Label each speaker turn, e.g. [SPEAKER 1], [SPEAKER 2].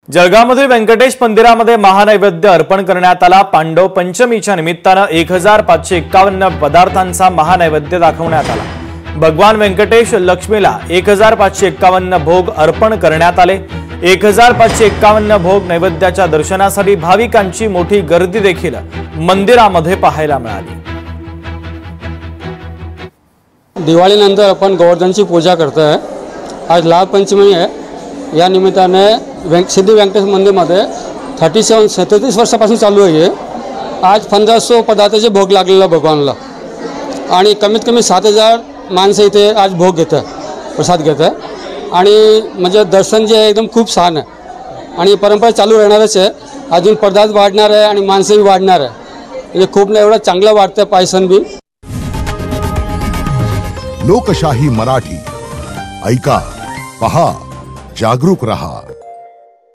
[SPEAKER 1] जळगावमध्ये व्यंकटेश मंदिरामध्ये महानैवेद्य अर्पण करण्यात आला। पांडव पंचमीच्या निमित्ताने 1551 पदार्थांचा महानैवेद्य दाखवण्यात आला। भगवान व्यंकटेश लक्ष्मीला 1551 भोग अर्पण करण्यात आले। 1551 भोग नैवेद्याच्या दर्शनासाठी भाविकांची मोठी गर्दी देखील मंदिरामध्ये पाहायला मिळाली।
[SPEAKER 2] दिवाळीनंतर आपण गोवर्धनची पूजा करतोय। आज लाल पंचमी आहे। या निमित्ताने सिद्धी व्यंकटेश मंदिरमध्ये 37 वर्षापासून चालू आहे। आज 1500 पदार्थाचे भोग लागलेला भगवानला आणि कमीत कमी 7000 माणसं इथे आज भोग घेतात, प्रसाद घेतात आणि म्हणजे दर्शन जे आहे एकदम खूप छान आहे आणि परंपरा चालू राहणारच आहे। अजून पदार्थ वाढणार आहे आणि माणसंही वाढणार आहे। म्हणजे खूप एवढं चांगलं वाटतं पायसन बी।
[SPEAKER 3] लोकशाही मराठी ऐका, पहा, जागरूक रहा।